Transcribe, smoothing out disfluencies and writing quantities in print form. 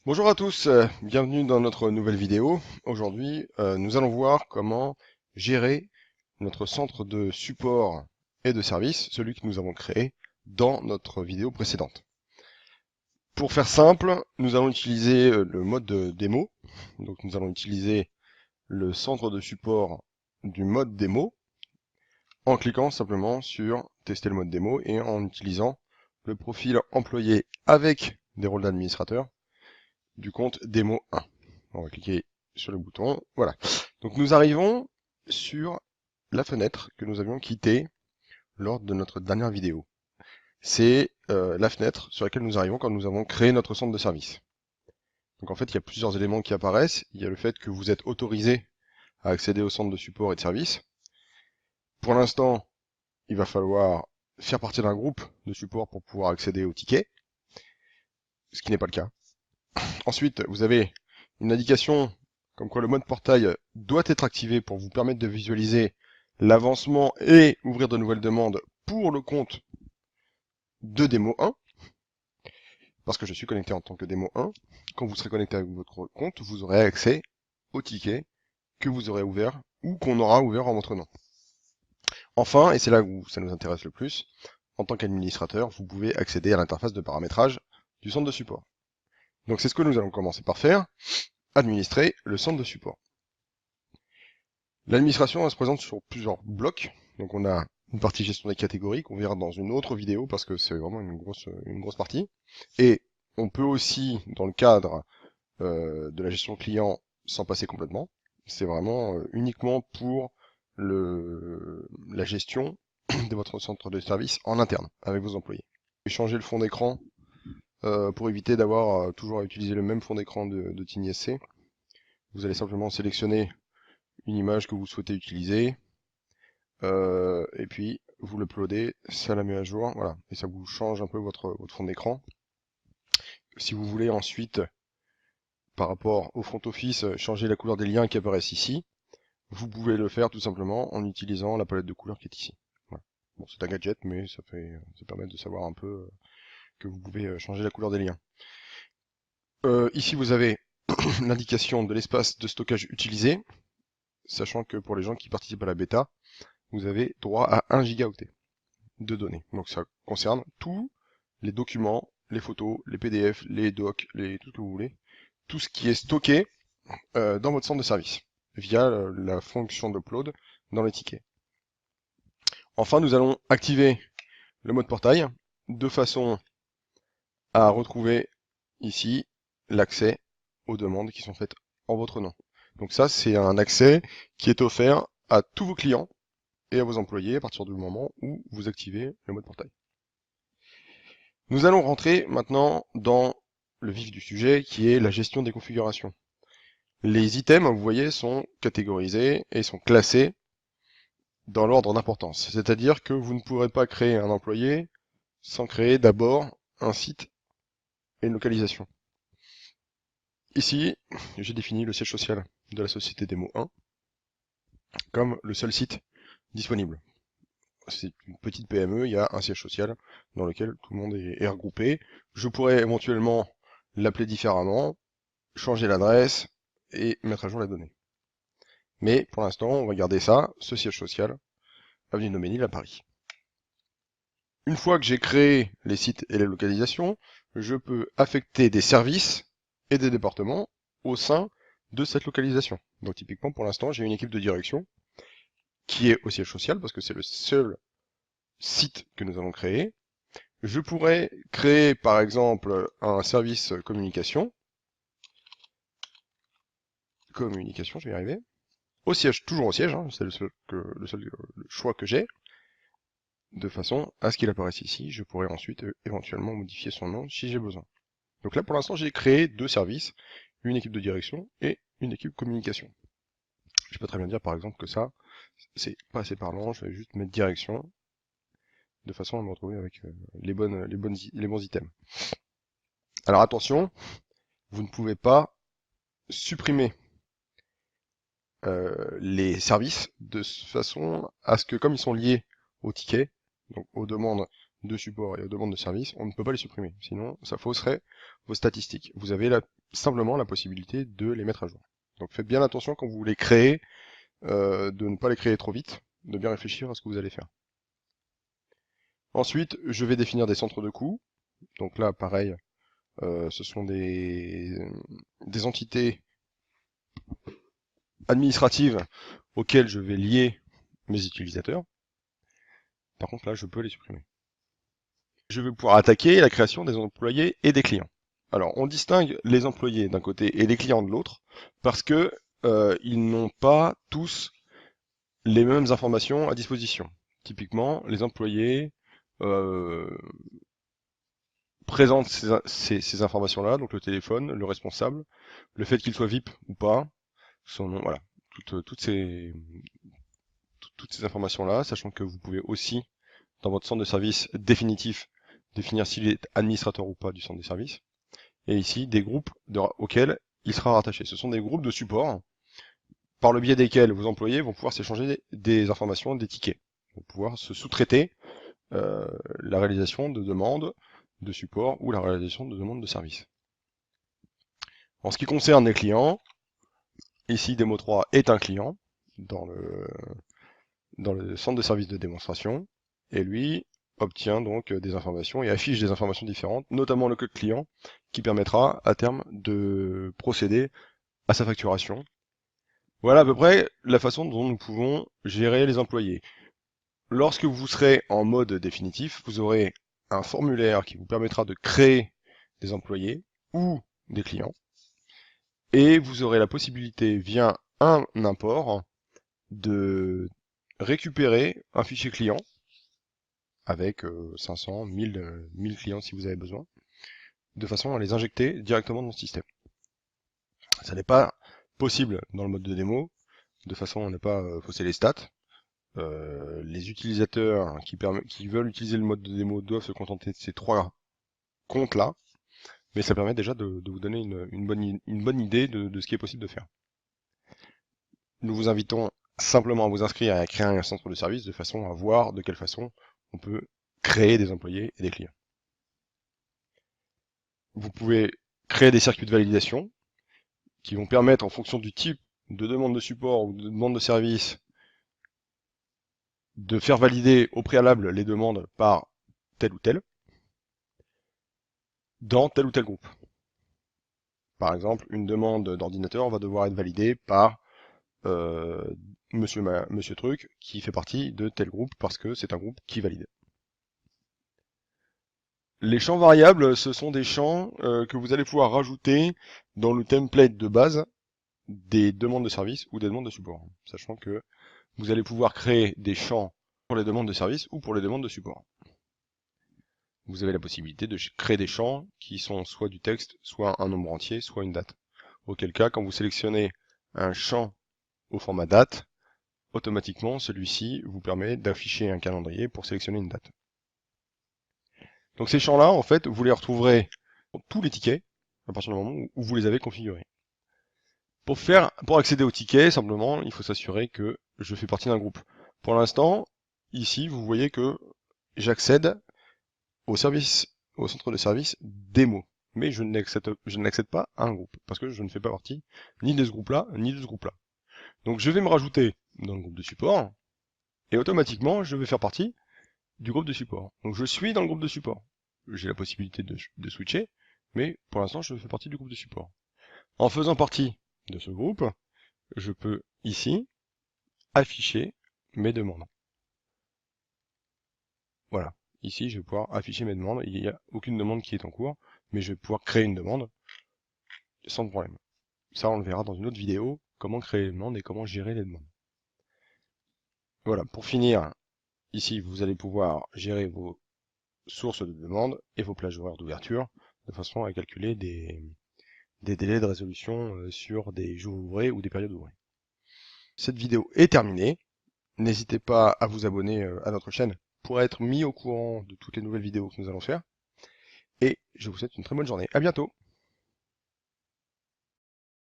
Bonjour à tous, bienvenue dans notre nouvelle vidéo. Aujourd'hui, nous allons voir comment gérer notre centre de support et de service, celui que nous avons créé dans notre vidéo précédente. Pour faire simple, nous allons utiliser le mode de démo. Donc nous allons utiliser le centre de support du mode démo en cliquant simplement sur tester le mode démo et en utilisant le profil employé avec des rôles d'administrateur du compte démo 1. On va cliquer sur le bouton, voilà. Donc nous arrivons sur la fenêtre que nous avions quittée lors de notre dernière vidéo. C'est la fenêtre sur laquelle nous arrivons quand nous avons créé notre centre de service. Donc en fait, il y a plusieurs éléments qui apparaissent. Il y a le fait que vous êtes autorisé à accéder au centre de support et de service. Pour l'instant, il va falloir faire partie d'un groupe de support pour pouvoir accéder aux tickets, ce qui n'est pas le cas. Ensuite, vous avez une indication comme quoi le mode portail doit être activé pour vous permettre de visualiser l'avancement et ouvrir de nouvelles demandes pour le compte de démo 1, parce que je suis connecté en tant que démo 1. Quand vous serez connecté avec votre compte, vous aurez accès aux tickets que vous aurez ouverts ou qu'on aura ouvert en votre nom. Enfin, et c'est là où ça nous intéresse le plus, en tant qu'administrateur, vous pouvez accéder à l'interface de paramétrage du centre de support. Donc c'est ce que nous allons commencer par faire, administrer le centre de support. L'administration elle se présente sur plusieurs blocs. Donc on a une partie gestion des catégories qu'on verra dans une autre vidéo parce que c'est vraiment une grosse partie. Et on peut aussi, dans le cadre de la gestion client, s'en passer complètement. C'est vraiment uniquement pour la gestion de votre centre de service en interne avec vos employés. Changer le fond d'écran pour éviter d'avoir toujours à utiliser le même fond d'écran de TinySC. Vous allez simplement sélectionner une image que vous souhaitez utiliser, et puis vous l'uploadez, ça la met à jour, voilà, et ça vous change un peu votre fond d'écran. Si vous voulez ensuite, par rapport au front office, changer la couleur des liens qui apparaissent ici, vous pouvez le faire tout simplement en utilisant la palette de couleurs qui est ici. Voilà. Bon, c'est un gadget, mais ça permet de savoir un peu que vous pouvez changer la couleur des liens. Ici, vous avez l'indication de l'espace de stockage utilisé, sachant que pour les gens qui participent à la bêta, vous avez droit à 1 gigaoctet de données. Donc ça concerne tous les documents, les photos, les PDF, les docs, tout ce que vous voulez, tout ce qui est stocké dans votre centre de service, via la fonction d'upload dans les tickets. Enfin, nous allons activer le mode portail, de façon à retrouver ici l'accès aux demandes qui sont faites en votre nom. Donc ça, c'est un accès qui est offert à tous vos clients et à vos employés à partir du moment où vous activez le mode portail. Nous allons rentrer maintenant dans le vif du sujet qui est la gestion des configurations. Les items, vous voyez, sont catégorisés et sont classés dans l'ordre d'importance. C'est-à-dire que vous ne pourrez pas créer un employé sans créer d'abord un site et une localisation. Ici, j'ai défini le siège social de la société Démo 1 comme le seul site disponible. C'est une petite PME, il y a un siège social dans lequel tout le monde est regroupé. Je pourrais éventuellement l'appeler différemment, changer l'adresse et mettre à jour les données. Mais pour l'instant, on va garder ça, ce siège social, avenue Noménil à Paris. Une fois que j'ai créé les sites et les localisations, je peux affecter des services et des départements au sein de cette localisation. Donc typiquement, pour l'instant, j'ai une équipe de direction qui est au siège social parce que c'est le seul site que nous allons créer. Je pourrais créer par exemple un service communication, je vais y arriver, au siège, toujours au siège, hein, c'est le seul choix que j'ai, de façon à ce qu'il apparaisse ici. Je pourrais ensuite éventuellement modifier son nom si j'ai besoin. Donc là pour l'instant j'ai créé deux services, une équipe de direction et une équipe communication. Je peux très bien dire par exemple que ça, c'est pas assez parlant, je vais juste mettre direction, de façon à me retrouver avec les bons items. Alors attention, vous ne pouvez pas supprimer les services de façon à ce que, comme ils sont liés aux tickets, donc aux demandes de support et aux demandes de service, on ne peut pas les supprimer. Sinon, ça fausserait vos statistiques. Vous avez simplement la possibilité de les mettre à jour. Donc faites bien attention quand vous les créez, de ne pas les créer trop vite, de bien réfléchir à ce que vous allez faire. Ensuite, je vais définir des centres de coûts. Donc là, pareil, ce sont des entités administratives auxquelles je vais lier mes utilisateurs. Par contre, là, je peux les supprimer. Je vais pouvoir attaquer la création des employés et des clients. Alors, on distingue les employés d'un côté et les clients de l'autre parce que ils n'ont pas tous les mêmes informations à disposition. Typiquement, les employés présentent ces informations-là, donc le téléphone, le responsable, le fait qu'il soit VIP ou pas, son nom, voilà, toutes ces informations-là, sachant que vous pouvez aussi, dans votre centre de service définitif, définir s'il est administrateur ou pas du centre de service. Et ici, des groupes auxquels il sera rattaché. Ce sont des groupes de support par le biais desquels vos employés vont pouvoir s'échanger des informations, des tickets. Ils vont pouvoir se sous-traiter la réalisation de demandes de support ou la réalisation de demandes de service. En ce qui concerne les clients, ici Demo3 est un client dans le centre de service de démonstration, et lui obtient donc des informations et affiche des informations différentes, notamment le code client, qui permettra à terme de procéder à sa facturation. Voilà à peu près la façon dont nous pouvons gérer les employés. Lorsque vous serez en mode définitif, vous aurez un formulaire qui vous permettra de créer des employés ou des clients, et vous aurez la possibilité via un import de récupérer un fichier client avec 500, 1000 clients si vous avez besoin, de façon à les injecter directement dans le système. Ça n'est pas possible dans le mode de démo, de façon à ne pas fausser les stats. Les utilisateurs qui veulent utiliser le mode de démo doivent se contenter de ces 3 comptes-là, mais ça permet déjà de vous donner une bonne idée de ce qui est possible de faire. Nous vous invitons simplement à vous inscrire et à créer un centre de service de façon à voir de quelle façon on peut créer des employés et des clients. Vous pouvez créer des circuits de validation qui vont permettre, en fonction du type de demande de support ou de demande de service, de faire valider au préalable les demandes par tel ou tel, dans tel ou tel groupe. Par exemple, une demande d'ordinateur va devoir être validée par monsieur Truc, qui fait partie de tel groupe, parce que c'est un groupe qui valide. Les champs variables, ce sont des champs que vous allez pouvoir rajouter dans le template de base des demandes de service ou des demandes de support, sachant que vous allez pouvoir créer des champs pour les demandes de service ou pour les demandes de support. Vous avez la possibilité de créer des champs qui sont soit du texte, soit un nombre entier, soit une date. Auquel cas, quand vous sélectionnez un champ au format date, automatiquement celui-ci vous permet d'afficher un calendrier pour sélectionner une date. Donc ces champs-là, en fait, vous les retrouverez dans tous les tickets à partir du moment où vous les avez configurés. Pour accéder aux tickets, simplement, il faut s'assurer que je fais partie d'un groupe. Pour l'instant, ici, vous voyez que j'accède au centre de service démo. Mais je n'accède pas à un groupe, parce que je ne fais pas partie ni de ce groupe-là, ni de ce groupe-là. Donc je vais me rajouter dans le groupe de support, et automatiquement, je vais faire partie du groupe de support. Donc je suis dans le groupe de support. J'ai la possibilité de switcher, mais pour l'instant, je fais partie du groupe de support. En faisant partie de ce groupe, je peux ici afficher mes demandes. Voilà. Ici, je vais pouvoir afficher mes demandes. Il n'y a aucune demande qui est en cours, mais je vais pouvoir créer une demande sans problème. Ça, on le verra dans une autre vidéo, comment créer les demandes et comment gérer les demandes. Voilà, pour finir, ici, vous allez pouvoir gérer vos sources de demandes et vos plages horaires d'ouverture, de façon à calculer des délais de résolution sur des jours ouvrés ou des périodes ouvrées. Cette vidéo est terminée. N'hésitez pas à vous abonner à notre chaîne pour être mis au courant de toutes les nouvelles vidéos que nous allons faire. Et je vous souhaite une très bonne journée. À bientôt!